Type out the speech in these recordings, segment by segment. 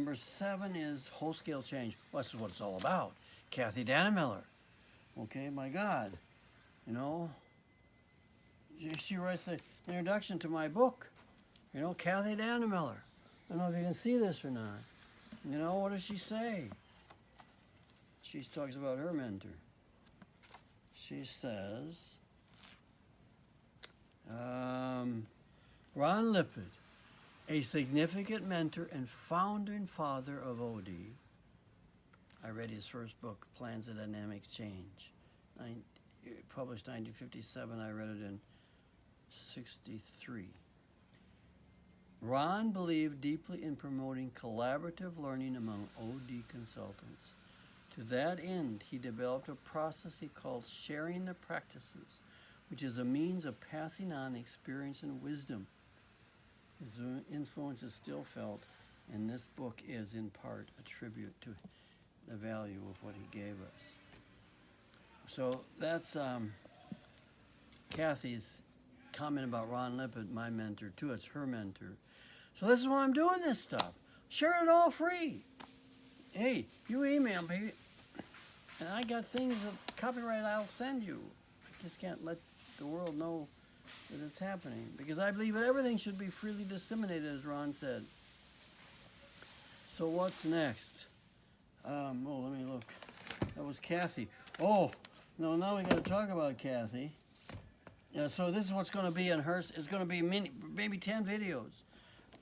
Number 7 is whole scale change. Well, this is what it's all about. Kathy Dannemiller. Okay, my God. You know, she writes the introduction to my book. You know, Kathy Dannemiller. I don't know if you can see this or not. You know, what does she say? She talks about her mentor. She says, Ron Lippert, a significant mentor and founding father of OD. I read his first book, Plans of Dynamics Change. Published 1957, I read it in 63. Ron believed deeply in promoting collaborative learning among OD consultants. To that end, he developed a process he called sharing the practices, which is a means of passing on experience and wisdom. His influence is still felt, and this book is in part a tribute to the value of what he gave us. So that's Kathy's comment about Ron Lippert, my mentor, too. It's her mentor. So this is why I'm doing this stuff. Share it all free. Hey, you email me, and I got things of copyright I'll send you. I just can't let the world know that it's happening, because I believe that everything should be freely disseminated, as Ron said. So what's next? Let me look. That was Kathy. Oh, no, now we got to talk about Kathy. So this is what's going to be in hers. It's going to be maybe 10 videos.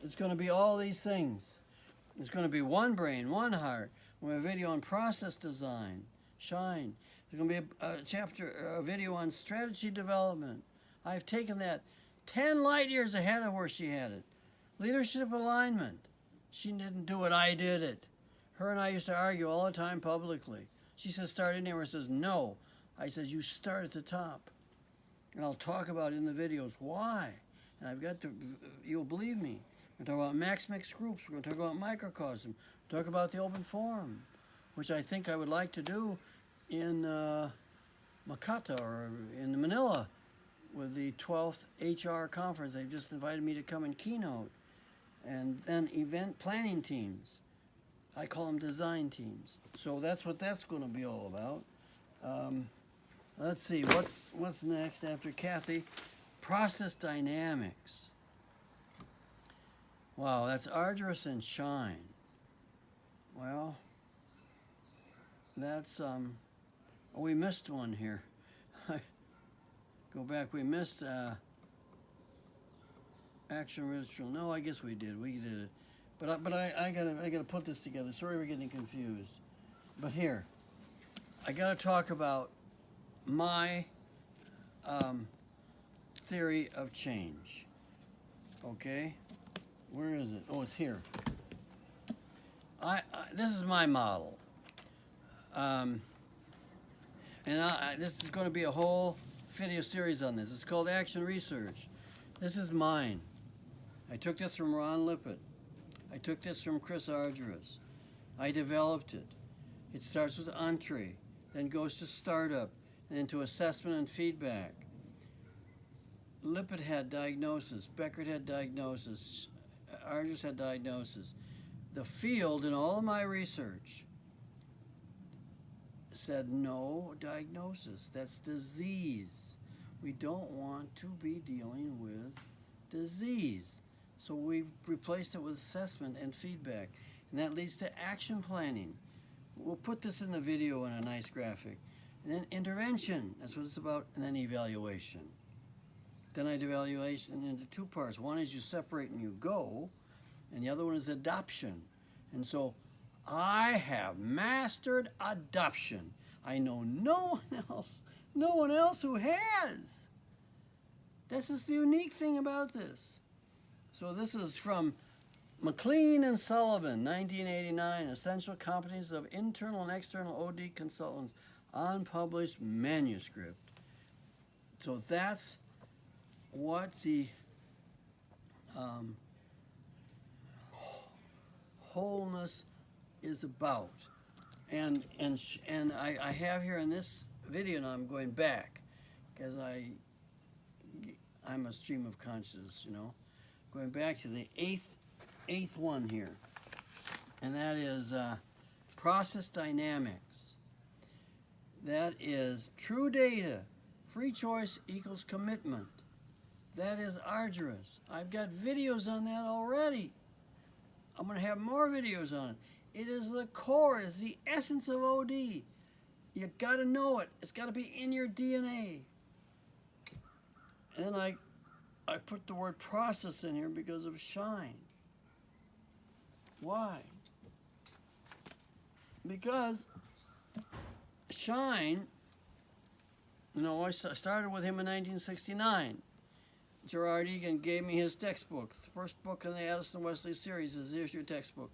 It's going to be all these things. It's going to be one brain, one heart. We have a video on process design, shine. There's going to be a video on strategy development. I've taken that 10 light years ahead of where she had it. Leadership alignment. She didn't do it, I did it. Her and I used to argue all the time publicly. She says, start anywhere. Says, no. I says, you start at the top. And I'll talk about in the videos why. And I've got to, you'll believe me. We're going to talk about max mix groups. We're going to talk about microcosm. Talk about the open forum, which I think I would like to do in Makata or in Manila with the 12th HR conference. They've just invited me to come and keynote. And then event planning teams. I call them design teams. So that's what that's going to be all about. Let's see, what's next after Kathy? Process dynamics. Wow, that's arduous and shine. Well, that's, we missed one here. Go back, we missed action ritual. No, I guess we did it. But I gotta put this together. Sorry we're getting confused. But here, I gotta talk about my theory of change. Okay, where is it? Oh, it's here. This is my model, and this is going to be a whole video series on this. It's called Action Research. This is mine. I took this from Ron Lippert. I took this from Chris Argyris. I developed it. It starts with entree, then goes to startup, and then to assessment and feedback. Lippert had diagnosis, Beckert had diagnosis, Argyris had diagnosis. The field in all of my research said no diagnosis. That's disease. We don't want to be dealing with disease. So we replaced it with assessment and feedback. And that leads to action planning. We'll put this in the video in a nice graphic. And then intervention, that's what it's about, and then evaluation. Then I do evaluation into two parts. One is you separate and you go, and the other one is adoption. And so I have mastered adoption. I know no one else who has. This is the unique thing about this. So this is from McLean and Sullivan, 1989, Essential Competencies of Internal and External OD Consultants, unpublished manuscript. So that's what the wholeness is about. And I have here in this video, now I'm going back, because I'm a stream of consciousness, you know. Going back to the eighth one here. and that is process dynamics. That is true data. Free choice equals commitment. That is arduous. I've got videos on that already. I'm going to have more videos on it. It is the core, it's the essence of OD. You got to know it. It's got to be in your DNA. And then I put the word process in here because of shine. Why? Because shine, you know, I started with him in 1969. Gerard Egan gave me his textbook. The first book in the Addison Wesley series is Here's Your Textbook.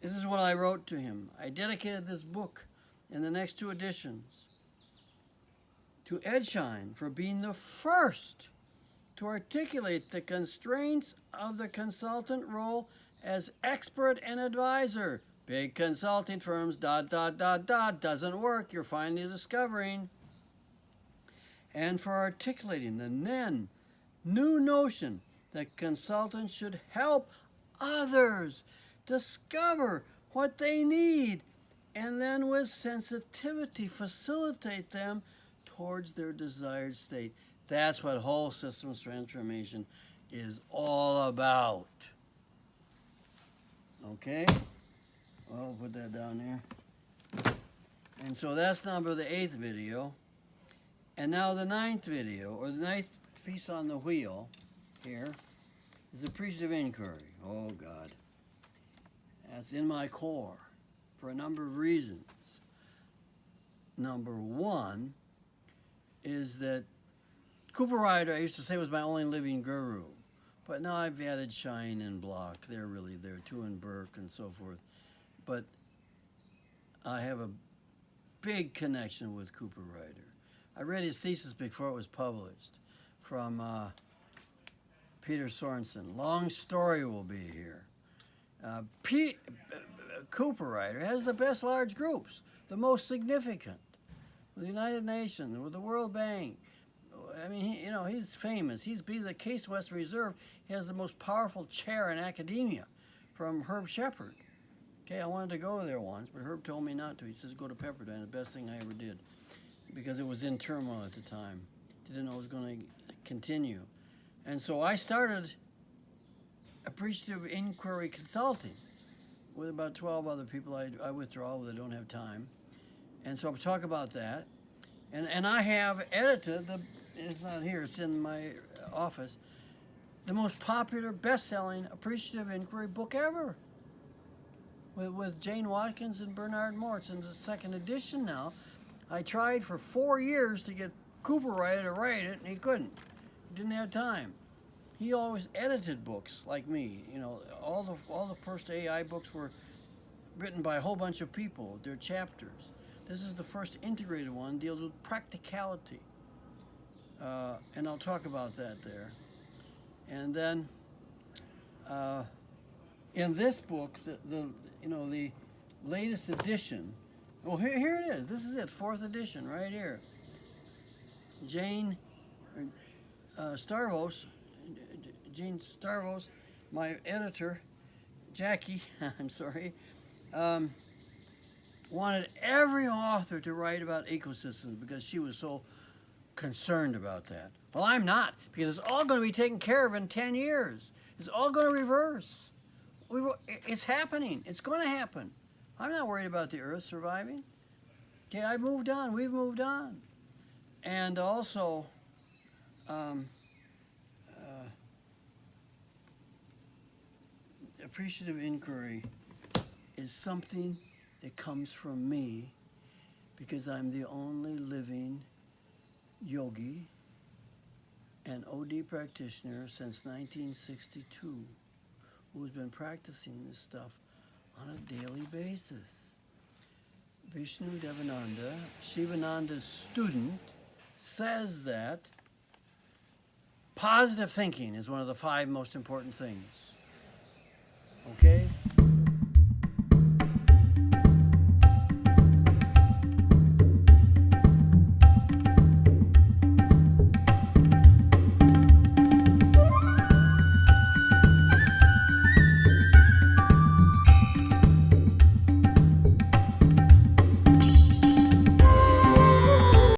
This is what I wrote to him. I dedicated this book and the next 2 editions to Ed Shine for being the first to articulate the constraints of the consultant role as expert and advisor. Big consulting firms, ... doesn't work, you're finally discovering. And for articulating the then new notion that consultants should help others discover what they need and then with sensitivity facilitate them towards their desired state. That's what whole systems transformation is all about. Okay? Well, I'll put that down there. And so that's number the 8th video. And now the 9th video, or the 9th piece on the wheel here, is appreciative inquiry. Oh, God. That's in my core for a number of reasons. Number 1 is that Cooper Ryder, I used to say, was my only living guru. But now I've added Shine and Block. They're really there, too, and Burke and so forth. But I have a big connection with Cooper Ryder. I read his thesis before it was published from Peter Sorensen. Long story will be here. Cooper Ryder has the best large groups, the most significant, with the United Nations, with the World Bank. I mean, he's famous. He's a Case Western Reserve. He has the most powerful chair in academia from Herb Shepard. Okay, I wanted to go there once, but Herb told me not to. He says, go to Pepperdine, the best thing I ever did, because it was in turmoil at the time. Didn't know it was going to continue. And so I started Appreciative Inquiry Consulting with about 12 other people. I withdraw when I don't have time. And so I'll talk about that. And I have edited, it's not here, it's in my office, the most popular, best-selling Appreciative Inquiry book ever. With Jane Watkins and Bernard Moore. It's in the 2nd edition now. I tried for 4 years to get Cooper Ryder to write it, and he couldn't. He didn't have time. He always edited books like me. You know, all the first AI books were written by a whole bunch of people. They're chapters. This is the first integrated one, deals with practicality. And I'll talk about that there. And then in this book, the latest edition. Well, here it is. This is it, 4th edition, right here. Jane Starvos, my editor, Jackie, I'm sorry, wanted every author to write about ecosystems because she was so concerned about that. Well, I'm not, because it's all going to be taken care of in 10 years. It's all going to reverse. It's happening. It's going to happen. I'm not worried about the Earth surviving. Okay, I've moved on. We've moved on. And also, appreciative inquiry is something that comes from me because I'm the only living yogi and OD practitioner since 1962 who's been practicing this stuff on a daily basis. Vishnu Devananda, Shivananda's student, says that positive thinking is one of the 5 most important things. Okay?